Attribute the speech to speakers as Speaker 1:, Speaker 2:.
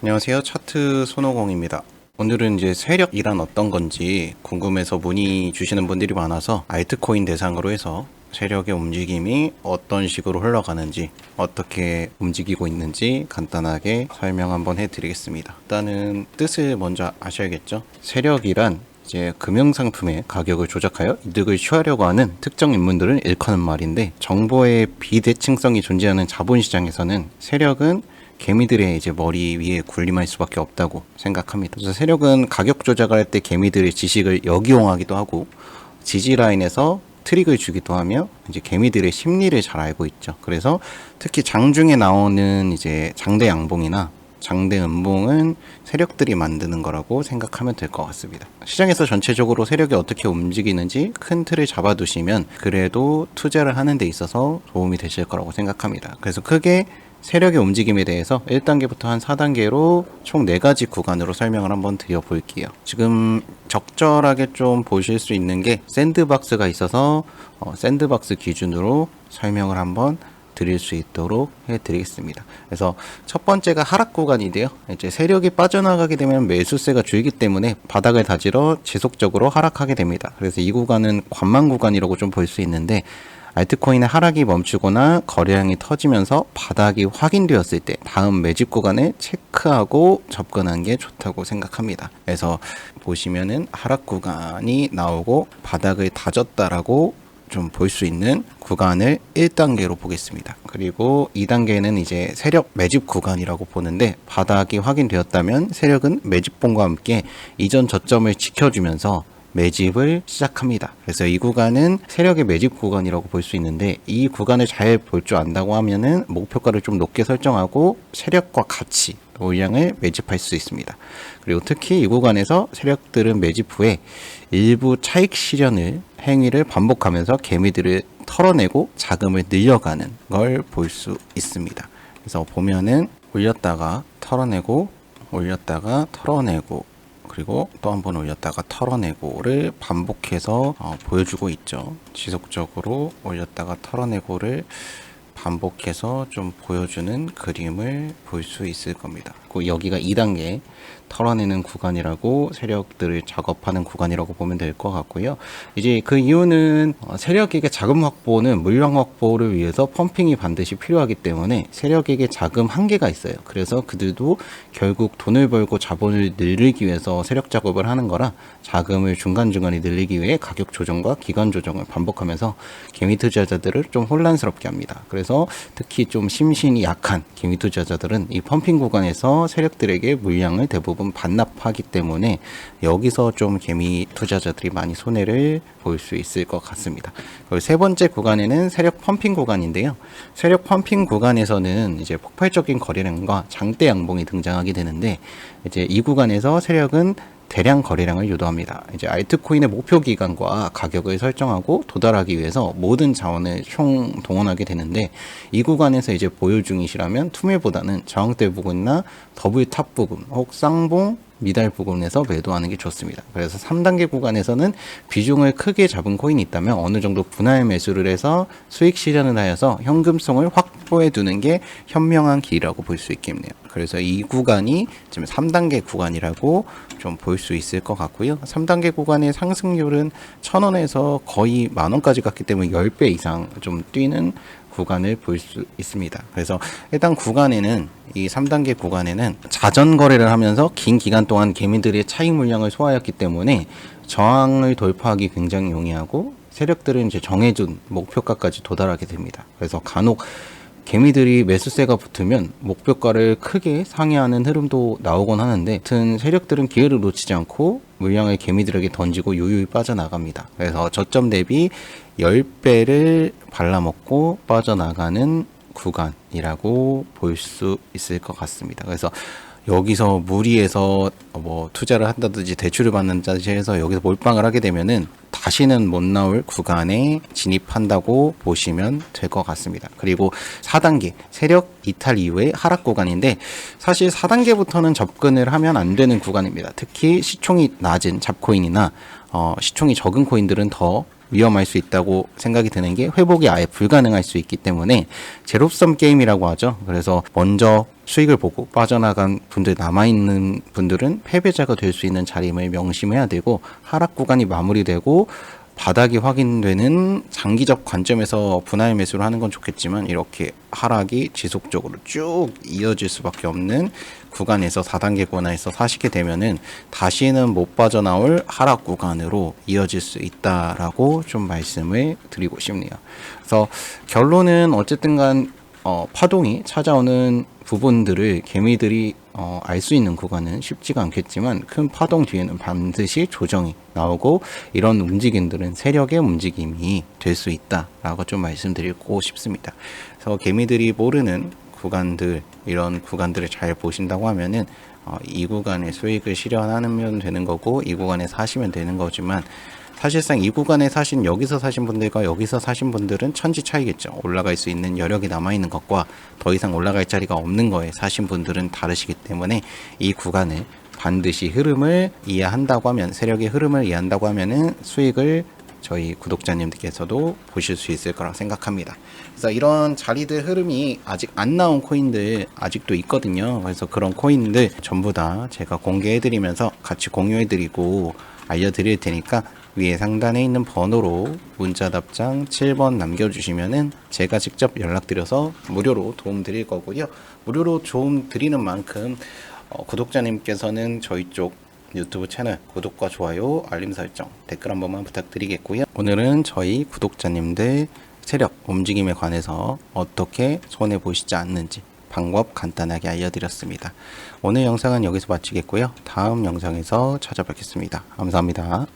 Speaker 1: 안녕하세요. 차트 손오공입니다. 오늘은 이제 세력이란 어떤 건지 궁금해서 문의 주시는 분들이 많아서 알트코인 대상으로 해서 세력의 움직임이 어떤 식으로 흘러가는지 어떻게 움직이고 있는지 간단하게 설명 한번 해드리겠습니다. 일단은 뜻을 먼저 아셔야겠죠. 세력이란 이제 금융상품의 가격을 조작하여 이득을 취하려고 하는 특정 인물들을 일컫는 말인데, 정보의 비대칭성이 존재하는 자본시장에서는 세력은 개미들의 이제 머리 위에 군림할 수밖에 없다고 생각합니다. 그래서 세력은 가격 조작을 할 때 개미들의 지식을 역이용하기도 하고 지지 라인에서 트릭을 주기도 하며 이제 개미들의 심리를 잘 알고 있죠. 그래서 특히 장중에 나오는 이제 장대 양봉이나 장대 음봉은 세력들이 만드는 거라고 생각하면 될 것 같습니다. 시장에서 전체적으로 세력이 어떻게 움직이는지 큰 틀을 잡아두시면 그래도 투자를 하는 데 있어서 도움이 되실 거라고 생각합니다. 그래서 크게 세력의 움직임에 대해서 1단계부터 한 4단계로 총 4가지 구간으로 설명을 한번 드려볼게요. 지금 적절하게 좀 보실 수 있는 게 샌드박스가 있어서 샌드박스 기준으로 설명을 한번 드릴 수 있도록 해드리겠습니다. 그래서 첫 번째가 하락 구간인데요. 이제 세력이 빠져나가게 되면 매수세가 줄기 때문에 바닥을 다지러 지속적으로 하락하게 됩니다. 그래서 이 구간은 관망 구간이라고 좀 볼 수 있는데, 알트코인의 하락이 멈추거나 거래량이 터지면서 바닥이 확인되었을 때 다음 매집 구간을 체크하고 접근하는 게 좋다고 생각합니다. 그래서 보시면은 하락 구간이 나오고 바닥을 다졌다라고 좀 볼 수 있는 구간을 1단계로 보겠습니다. 그리고 2단계는 이제 세력 매집 구간이라고 보는데, 바닥이 확인되었다면 세력은 매집봉과 함께 이전 저점을 지켜주면서 매집을 시작합니다. 그래서 이 구간은 세력의 매집 구간이라고 볼 수 있는데, 이 구간을 잘 볼 줄 안다고 하면은 목표가를 좀 높게 설정하고 세력과 같이 물량을 매집할 수 있습니다. 그리고 특히 이 구간에서 세력들은 매집 후에 일부 차익 실현을 행위를 반복하면서 개미들을 털어내고 자금을 늘려가는 걸 볼 수 있습니다. 그래서 보면은 올렸다가 털어내고 올렸다가 털어내고 그리고 또 한 번 올렸다가 털어내고를 반복해서 보여주고 있죠. 지속적으로 올렸다가 털어내고를 반복해서 좀 보여주는 그림을 볼 수 있을 겁니다. 그리고 여기가 2단계 털어내는 구간이라고, 세력들을 작업하는 구간이라고 보면 될 것 같고요. 이제 그 이유는 세력에게 자금 확보는 물량 확보를 위해서 펌핑이 반드시 필요하기 때문에 세력에게 자금 한계가 있어요. 그래서 그들도 결국 돈을 벌고 자본을 늘리기 위해서 세력 작업을 하는 거라, 자금을 중간중간에 늘리기 위해 가격 조정과 기간 조정을 반복하면서 개미 투자자들을 좀 혼란스럽게 합니다. 그래서 특히 좀 심신이 약한 개미 투자자들은 이 펌핑 구간에서 세력들에게 물량을 대부분 반납하기 때문에 여기서 좀 개미 투자자들이 많이 손해를 볼 수 있을 것 같습니다. 그리고 세 번째 구간에는 세력 펌핑 구간인데요. 세력 펌핑 구간에서는 이제 폭발적인 거래량과 장대 양봉이 등장하게 되는데, 이제 이 구간에서 세력은 대량 거래량을 유도합니다. 이제 알트코인의 목표 기간과 가격을 설정하고 도달하기 위해서 모든 자원을 총 동원하게 되는데, 이 구간에서 이제 보유 중이시라면 투매보다는 저항대 부근이나 더블 탑 부근 혹 쌍봉 미달 부근에서 매도하는 게 좋습니다. 그래서 3단계 구간에서는 비중을 크게 잡은 코인이 있다면 어느 정도 분할 매수를 해서 수익 실현을 하여서 현금성을 확보해 두는 게 현명한 길이라고 볼 수 있겠네요. 그래서 이 구간이 지금 3단계 구간이라고 좀 볼 수 있을 것 같고요. 3단계 구간의 상승률은 1,000원에서 거의 10,000원까지 갔기 때문에 10배 이상 좀 뛰는 구간을 볼 수 있습니다. 그래서 일단 구간에는, 이 3단계 구간에는 자전 거래를 하면서 긴 기간 동안 개미들의 차익 물량을 소화했기 때문에 저항을 돌파하기 굉장히 용이하고, 세력들은 이제 정해준 목표가까지 도달하게 됩니다. 그래서 간혹 개미들이 매수세가 붙으면 목표가를 크게 상회하는 흐름도 나오곤 하는데, 같은 세력들은 기회를 놓치지 않고 물량을 개미들에게 던지고 유유히 빠져나갑니다. 그래서 저점 대비 10배를 발라먹고 빠져나가는 구간이라고 볼 수 있을 것 같습니다. 그래서 여기서 무리해서 뭐 투자를 한다든지 대출을 받는다든지 해서 여기서 몰빵을 하게 되면은 다시는 못 나올 구간에 진입한다고 보시면 될 것 같습니다. 그리고 4단계 세력 이탈 이후의 하락 구간인데, 사실 4단계부터는 접근을 하면 안 되는 구간입니다. 특히 시총이 낮은 잡코인이나 시총이 적은 코인들은 더 위험할 수 있다고 생각이 드는 게, 회복이 아예 불가능할 수 있기 때문에 제로섬 게임이라고 하죠. 그래서 먼저 수익을 보고 빠져나간 분들, 남아있는 분들은 패배자가 될 수 있는 자리임을 명심해야 되고, 하락 구간이 마무리되고 바닥이 확인되는 장기적 관점에서 분할 매수를 하는 건 좋겠지만, 이렇게 하락이 지속적으로 쭉 이어질 수밖에 없는 구간에서 4단계 구간에서 사시게 되면은 다시는 못 빠져나올 하락 구간으로 이어질 수 있다라고 좀 말씀을 드리고 싶네요. 그래서 결론은 어쨌든 간 파동이 찾아오는 부분들을 개미들이 알 수 있는 구간은 쉽지가 않겠지만, 큰 파동 뒤에는 반드시 조정이 나오고, 이런 움직임들은 세력의 움직임이 될 수 있다라고 좀 말씀드리고 싶습니다. 그래서 개미들이 모르는 구간들, 이런 구간들을 잘 보신다고 하면은 이 구간에 수익을 실현하면 되는 거고, 이 구간에 사시면 되는 거지만, 사실상 이 구간에 사신, 여기서 사신 분들과 여기서 사신 분들은 천지 차이겠죠. 올라갈 수 있는 여력이 남아있는 것과 더 이상 올라갈 자리가 없는 거에 사신 분들은 다르시기 때문에, 이 구간을 반드시 흐름을 이해한다고 하면, 세력의 흐름을 이해한다고 하면은 수익을 저희 구독자님들께서도 보실 수 있을 거라고 생각합니다. 그래서 이런 자리들 흐름이 아직 안 나온 코인들 아직도 있거든요. 그래서 그런 코인들 전부 다 제가 공개해드리면서 같이 공유해드리고 알려드릴 테니까, 위에 상단에 있는 번호로 문자 답장 7번 남겨주시면은 제가 직접 연락드려서 무료로 도움 드릴 거고요. 무료로 도움 드리는 만큼 구독자님께서는 저희 쪽 유튜브 채널 구독과 좋아요, 알림 설정, 댓글 한 번만 부탁드리겠고요. 오늘은 저희 구독자님들 세력 움직임에 관해서 어떻게 손해보시지 않는지 방법 간단하게 알려드렸습니다. 오늘 영상은 여기서 마치겠고요. 다음 영상에서 찾아뵙겠습니다. 감사합니다.